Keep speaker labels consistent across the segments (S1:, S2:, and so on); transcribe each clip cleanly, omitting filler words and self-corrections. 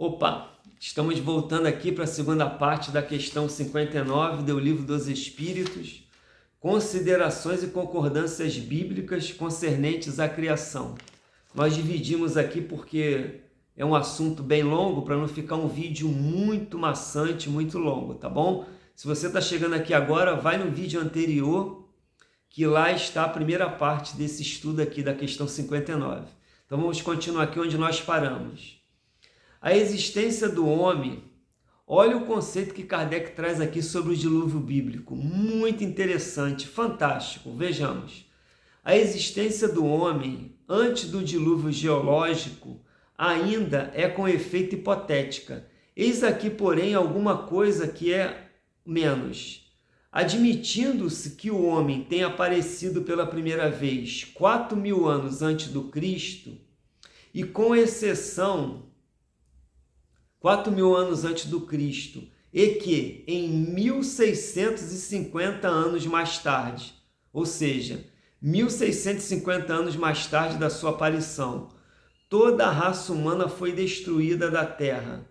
S1: Opa, estamos voltando aqui para a segunda parte da questão 59 do Livro dos Espíritos, considerações e concordâncias bíblicas concernentes à criação. Nós dividimos aqui porque é um assunto bem longo, para não ficar um vídeo muito maçante, muito longo, tá bom? Se você está chegando aqui agora, vai no vídeo anterior, que lá está a primeira parte desse estudo aqui da questão 59. Então vamos continuar aqui onde nós paramos. A existência do homem, olha o conceito que Kardec traz aqui sobre o dilúvio bíblico, muito interessante, fantástico, vejamos. A existência do homem antes do dilúvio geológico ainda é com efeito hipotética. Eis aqui, porém, alguma coisa que é menos. Admitindo-se que o homem tenha aparecido pela primeira vez 4.000 anos antes do Cristo, e com exceção 4.000 anos antes do Cristo, e que em 1650 anos mais tarde, ou seja, 1650 anos mais tarde da sua aparição, toda a raça humana foi destruída da Terra.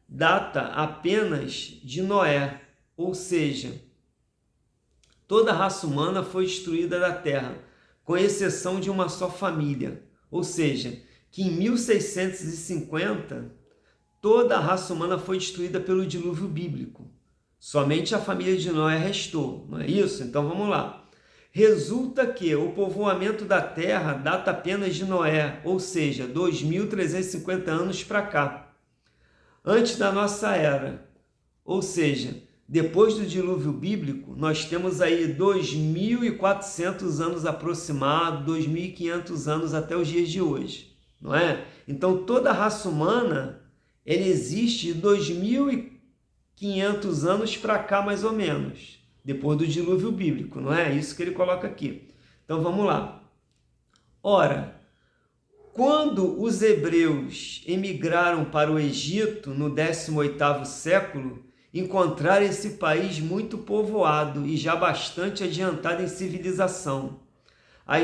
S1: Data apenas de Noé, ou seja, toda a raça humana foi destruída da Terra, com exceção de uma só família, ou seja, que em 1650 toda a raça humana foi destruída pelo dilúvio bíblico. Somente a família de Noé restou, não é isso? Então vamos lá. Resulta que o povoamento da Terra data apenas de Noé, ou seja, 2.350 anos para cá, antes da nossa era. Ou seja, depois do dilúvio bíblico, nós temos aí 2.400 anos aproximados, 2.500 anos até os dias de hoje, não é? Então toda a raça humana ele existe de 2.500 anos para cá, mais ou menos, depois do dilúvio bíblico, não é? Isso que ele coloca aqui. Então vamos lá. Ora, quando os hebreus emigraram para o Egito no 18º século, encontraram esse país muito povoado e já bastante adiantado em civilização. A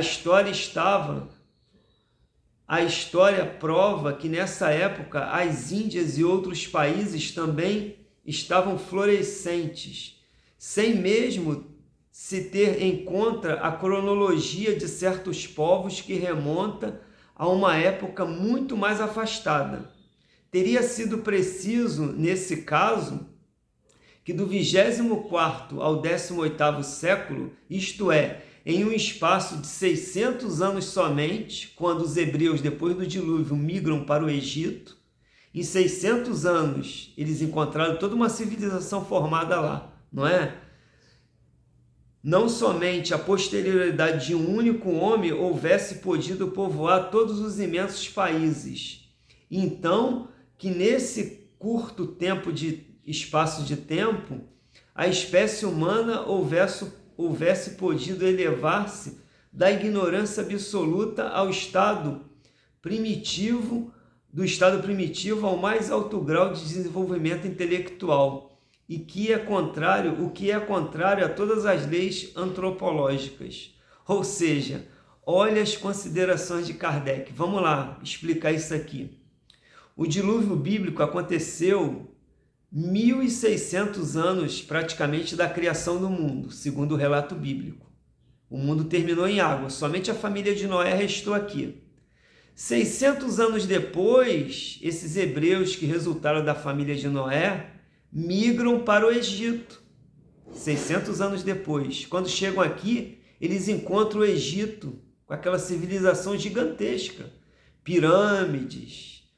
S1: história prova que nessa época as Índias e outros países também estavam florescentes, sem mesmo se ter em conta a cronologia de certos povos que remonta a uma época muito mais afastada. Teria sido preciso, nesse caso, que do 24º ao 18º século, isto é, em um espaço de 600 anos somente, quando os hebreus, depois do dilúvio, migram para o Egito, em 600 anos eles encontraram toda uma civilização formada lá, não é? Não somente a posterioridade de um único homem houvesse podido povoar todos os imensos países. Então, que nesse curto espaço de tempo, a espécie humana houvesse podido elevar-se da ignorância absoluta ao estado primitivo, do estado primitivo ao mais alto grau de desenvolvimento intelectual, e o que é contrário a todas as leis antropológicas. Ou seja, olha as considerações de Kardec. Vamos lá explicar isso aqui. O dilúvio bíblico aconteceu 1.600 anos praticamente da criação do mundo, segundo o relato bíblico. O mundo terminou em água, somente a família de Noé restou aqui. 600 anos depois, esses hebreus que resultaram da família de Noé migram para o Egito. 600 anos depois, quando chegam aqui, eles encontram o Egito com aquela civilização gigantesca, pirâmides,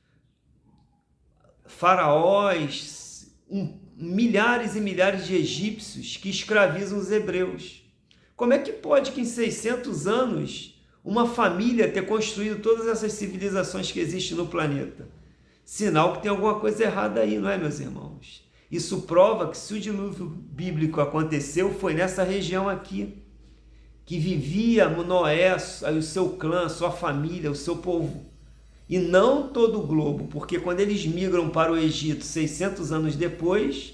S1: faraós, milhares e milhares de egípcios que escravizam os hebreus. Como é que pode que em 600 anos uma família ter construído todas essas civilizações que existem no planeta? Sinal que tem alguma coisa errada aí, não é, meus irmãos? Isso prova que se o dilúvio bíblico aconteceu, foi nessa região aqui, que vivia Noé, o seu clã, a sua família, o seu povo. E não todo o globo, porque quando eles migram para o Egito 600 anos depois,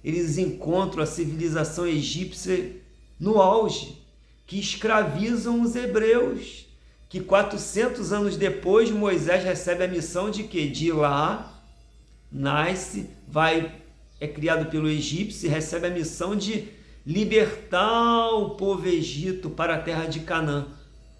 S1: eles encontram a civilização egípcia no auge, que escravizam os hebreus, que 400 anos depois Moisés recebe a missão de quê? De ir lá nasce, é criado pelo egípcio e recebe a missão de libertar o povo egito para a terra de Canaã,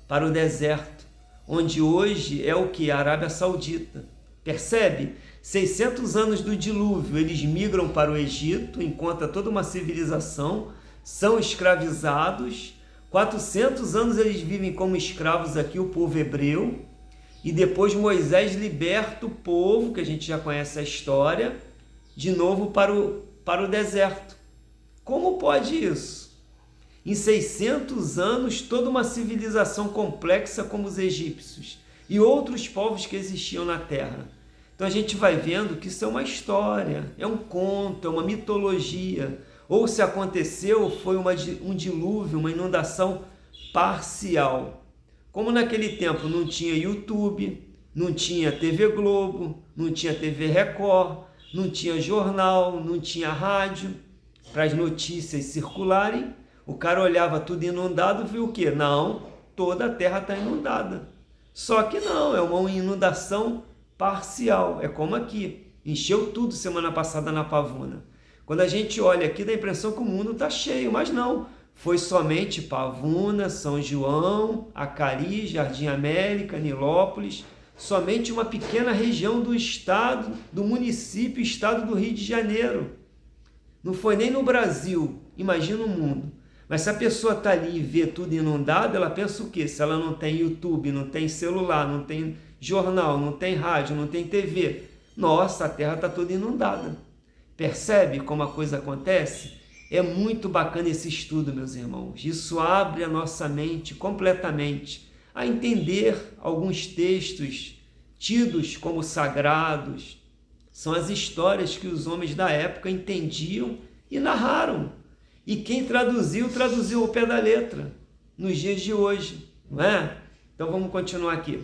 S1: para o deserto, onde hoje é o que? A Arábia Saudita. Percebe? 600 anos do dilúvio, eles migram para o Egito, encontram toda uma civilização, são escravizados, 400 anos eles vivem como escravos aqui, o povo hebreu, e depois Moisés liberta o povo, que a gente já conhece a história, de novo para o deserto. Como pode isso? Em 600 anos, toda uma civilização complexa como os egípcios e outros povos que existiam na Terra. Então a gente vai vendo que isso é uma história, é um conto, é uma mitologia. Ou se aconteceu, foi um dilúvio, uma inundação parcial. Como naquele tempo não tinha YouTube, não tinha TV Globo, não tinha TV Record, não tinha jornal, não tinha rádio, para as notícias circularem, o cara olhava tudo inundado, viu o quê? Não, toda a terra está inundada. Só que não, é uma inundação parcial. É como aqui, encheu tudo semana passada na Pavuna. Quando a gente olha aqui, dá a impressão que o mundo está cheio, mas não. Foi somente Pavuna, São João, Acari, Jardim América, Nilópolis, somente uma pequena região do estado, do município, estado do Rio de Janeiro. Não foi nem no Brasil, imagina o mundo. Mas se a pessoa está ali e vê tudo inundado, ela pensa o quê? Se ela não tem YouTube, não tem celular, não tem jornal, não tem rádio, não tem TV. Nossa, a terra está toda inundada. Percebe como a coisa acontece? É muito bacana esse estudo, meus irmãos. Isso abre a nossa mente completamente a entender alguns textos tidos como sagrados. São as histórias que os homens da época entendiam e narraram. E quem traduziu, traduziu ao pé da letra, nos dias de hoje, não é? Então vamos continuar aqui.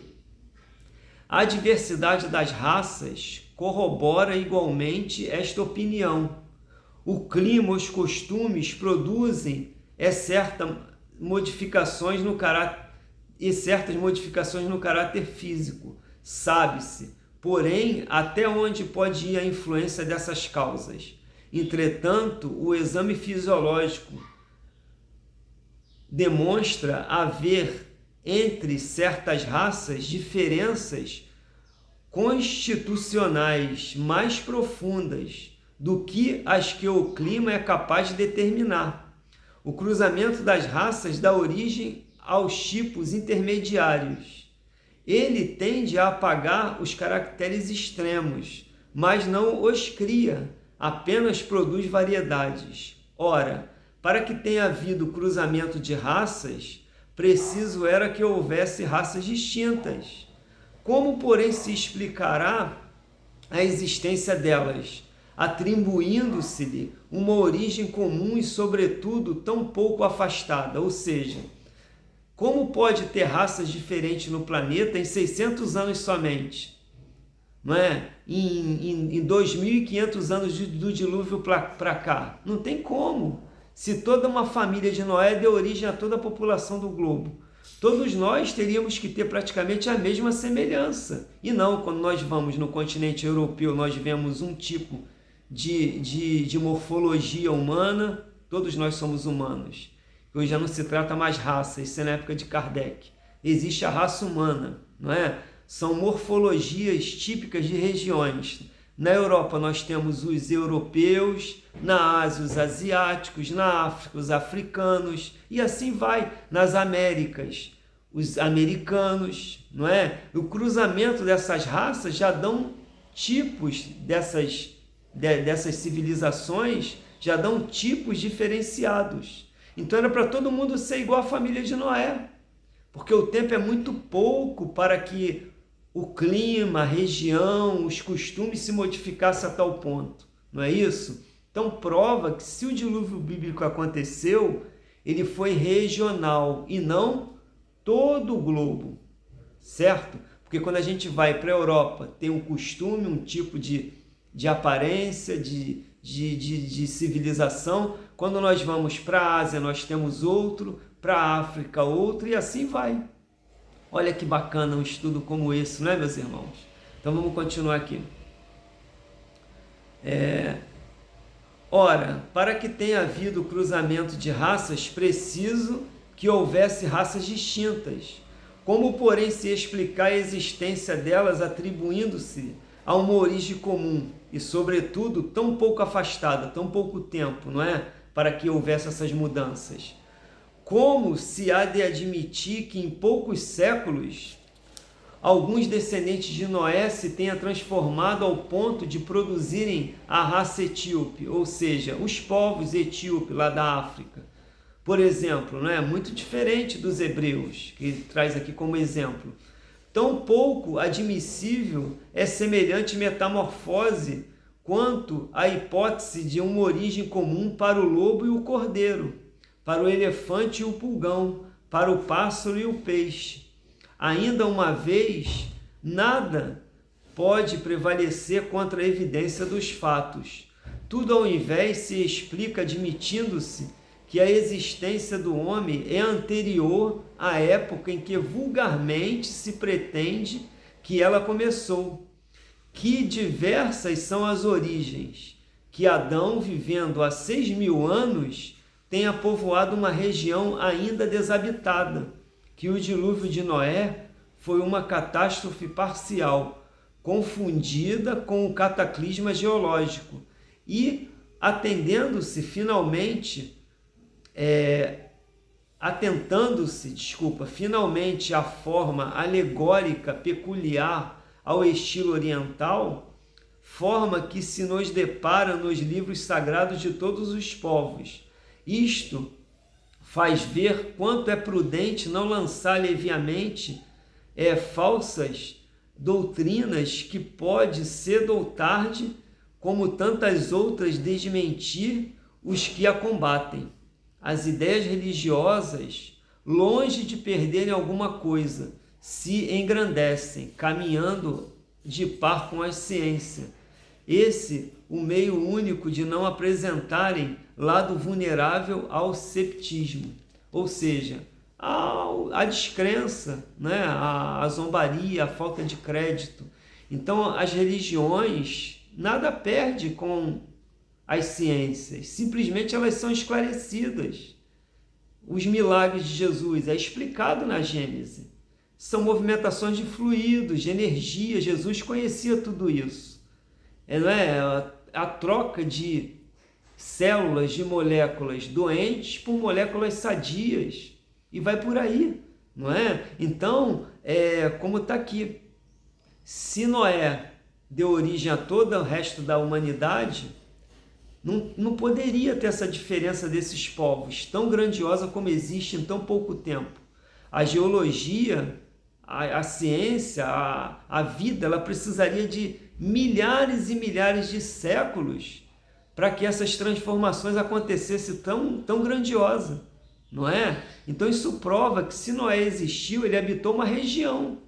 S1: A diversidade das raças corrobora igualmente esta opinião. O clima, os costumes produzem certas modificações no caráter físico. Sabe-se, porém, até onde pode ir a influência dessas causas. Entretanto, o exame fisiológico demonstra haver entre certas raças diferenças constitucionais mais profundas do que as que o clima é capaz de determinar. O cruzamento das raças dá origem aos tipos intermediários. Ele tende a apagar os caracteres extremos, mas não os cria, apenas produz variedades. Ora, para que tenha havido cruzamento de raças, preciso era que houvesse raças distintas. Como, porém, se explicará a existência delas, atribuindo-se-lhe uma origem comum e, sobretudo, tão pouco afastada? Ou seja, como pode ter raças diferentes no planeta em 600 anos somente? Não é? Em 2.500 anos do dilúvio para cá. Não tem como. Se toda uma família de Noé deu origem a toda a população do globo, todos nós teríamos que ter praticamente a mesma semelhança. E não, quando nós vamos no continente europeu, nós vemos um tipo de morfologia humana, todos nós somos humanos. Hoje já não se trata mais raça, isso é na época de Kardec. Existe a raça humana, não é? São morfologias típicas de regiões. Na Europa nós temos os europeus, na Ásia os asiáticos, na África os africanos e assim vai. Nas Américas os americanos, não é? O cruzamento dessas raças já dão tipos dessas civilizações, já dão tipos diferenciados. Então era para todo mundo ser igual à família de Noé, porque o tempo é muito pouco para que o clima, a região, os costumes se modificassem a tal ponto, não é isso? Então prova que se o dilúvio bíblico aconteceu, ele foi regional e não todo o globo, certo? Porque quando a gente vai para a Europa, tem um costume, um tipo de aparência, de civilização. Quando nós vamos para a Ásia, nós temos outro, para a África outro, e assim vai. Olha que bacana um estudo como esse, não é, meus irmãos? Então vamos continuar aqui. Ora, para que tenha havido cruzamento de raças, preciso que houvesse raças distintas. Como, porém, se explicar a existência delas atribuindo-se a uma origem comum e, sobretudo, tão pouco afastada, tão pouco tempo, não é? Para que houvesse essas mudanças. Como se há de admitir que em poucos séculos alguns descendentes de Noé se tenha transformado ao ponto de produzirem a raça etíope, ou seja, os povos etíopes lá da África. Por exemplo, não é muito diferente dos hebreus, que traz aqui como exemplo. Tão pouco admissível é semelhante metamorfose quanto a hipótese de uma origem comum para o lobo e o cordeiro, para o elefante e o pulgão, para o pássaro e o peixe. Ainda uma vez, nada pode prevalecer contra a evidência dos fatos. Tudo ao invés se explica admitindo-se que a existência do homem é anterior à época em que vulgarmente se pretende que ela começou. Que diversas são as origens, que Adão, vivendo há 6.000 anos, tenha povoado uma região ainda desabitada, que o dilúvio de Noé foi uma catástrofe parcial, confundida com o cataclisma geológico, e atentando-se finalmente à forma alegórica peculiar ao estilo oriental, forma que se nos depara nos livros sagrados de todos os povos. Isto faz ver quanto é prudente não lançar leviamente falsas doutrinas que pode, cedo ou tarde, como tantas outras, desmentir os que a combatem. As ideias religiosas, longe de perderem alguma coisa, se engrandecem, caminhando de par com a ciência. Esse, o meio único de não apresentarem lado vulnerável ao ceptismo, ou seja, a descrença, né? A zombaria, a falta de crédito. Então, as religiões nada perde com as ciências, simplesmente elas são esclarecidas. Os milagres de Jesus é explicado na Gênese. São movimentações de fluidos, de energia. Jesus conhecia tudo isso. Não é? A troca de células, de moléculas doentes por moléculas sadias. E vai por aí, não é? Então, como está aqui, se Noé deu origem a todo o resto da humanidade, não poderia ter essa diferença desses povos, tão grandiosa como existe em tão pouco tempo. A geologia, a ciência, a vida, ela precisaria de milhares e milhares de séculos para que essas transformações acontecessem tão grandiosa, não é? Então isso prova que se Noé existiu, ele habitou uma região.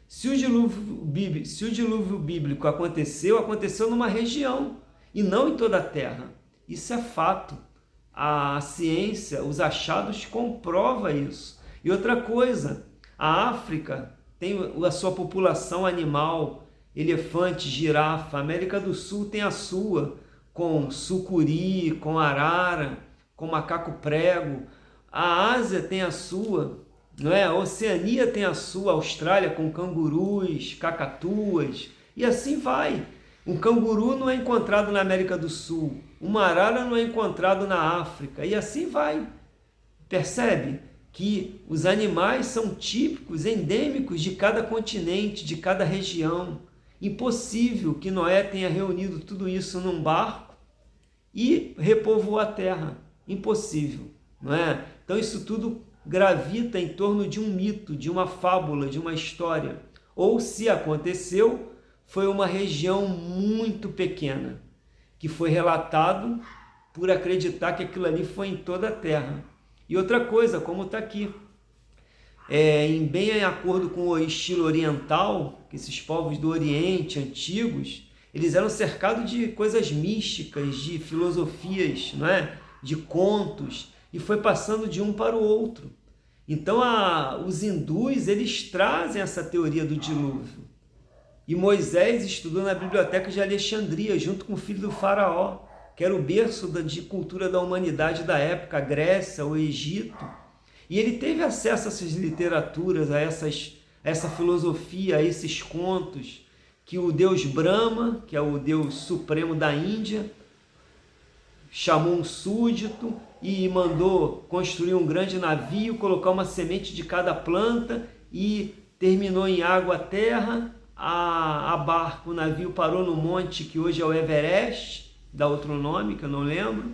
S1: Se o dilúvio bíblico aconteceu numa região e não em toda a terra. Isso é fato. A ciência, os achados comprovam isso. E outra coisa, a África tem a sua população animal, elefante, girafa. A América do Sul tem a sua, com sucuri, com arara, com macaco prego. A Ásia tem a sua, não é? A Oceania tem a sua, a Austrália com cangurus, cacatuas, e assim vai. Um canguru não é encontrado na América do Sul, uma arara não é encontrado na África, e assim vai. Percebe que os animais são típicos, endêmicos de cada continente, de cada região. Impossível que Noé tenha reunido tudo isso num barco e repovoou a terra. Impossível, não é? Então isso tudo gravita em torno de um mito, de uma fábula, de uma história. Ou, se aconteceu, foi uma região muito pequena, que foi relatado por acreditar que aquilo ali foi em toda a terra. E outra coisa, como está aqui, bem em acordo com o estilo oriental, que esses povos do Oriente antigos, eles eram cercados de coisas místicas, de filosofias, não é? De contos, e foi passando de um para o outro. Então, os hindus, eles trazem essa teoria do dilúvio. E Moisés estudou na biblioteca de Alexandria, junto com o filho do faraó, que era o berço de cultura da humanidade da época, a Grécia, o Egito. E ele teve acesso a essas literaturas, a essa filosofia, a esses contos, que o deus Brahma, que é o deus supremo da Índia, chamou um súdito e mandou construir um grande navio, colocar uma semente de cada planta e terminou em água a terra, a barco, o navio parou no monte que hoje é o Everest, dá outro nome que eu não lembro,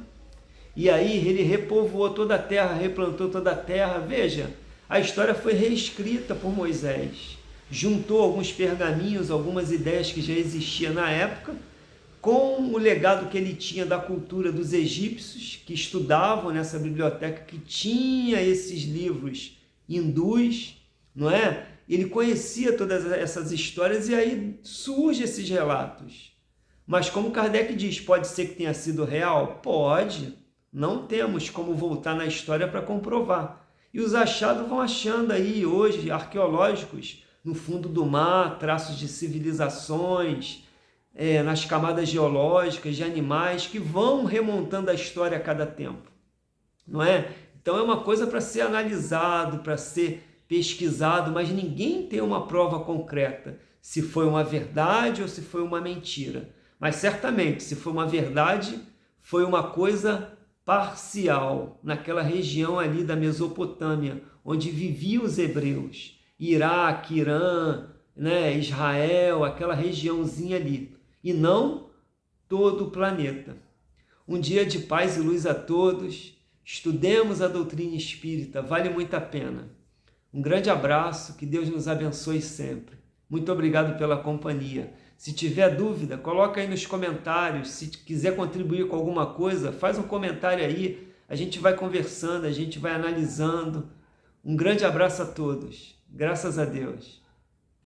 S1: e aí ele repovoou toda a terra, replantou toda a terra. Veja, a história foi reescrita por Moisés, juntou alguns pergaminhos, algumas ideias que já existiam na época, com o legado que ele tinha da cultura dos egípcios, que estudavam nessa biblioteca, que tinha esses livros hindus, não é? Ele conhecia todas essas histórias e aí surgem esses relatos. Mas como Kardec diz, pode ser que tenha sido real? Pode. Não temos como voltar na história para comprovar. E os achados vão achando aí hoje, arqueológicos, no fundo do mar, traços de civilizações, nas camadas geológicas de animais que vão remontando a história a cada tempo, não é? Então é uma coisa para ser analisado, para ser pesquisado, mas ninguém tem uma prova concreta se foi uma verdade ou se foi uma mentira. Mas certamente, se foi uma verdade, foi uma coisa parcial naquela região ali da Mesopotâmia, onde viviam os hebreus, Iraque, Irã, né, Israel, aquela regiãozinha ali, e não todo o planeta. Um dia de paz e luz a todos, estudemos a doutrina espírita, vale muito a pena. Um grande abraço, que Deus nos abençoe sempre. Muito obrigado pela companhia. Se tiver dúvida, coloca aí nos comentários. Se quiser contribuir com alguma coisa, faz um comentário aí. A gente vai conversando, a gente vai analisando. Um grande abraço a todos. Graças a Deus.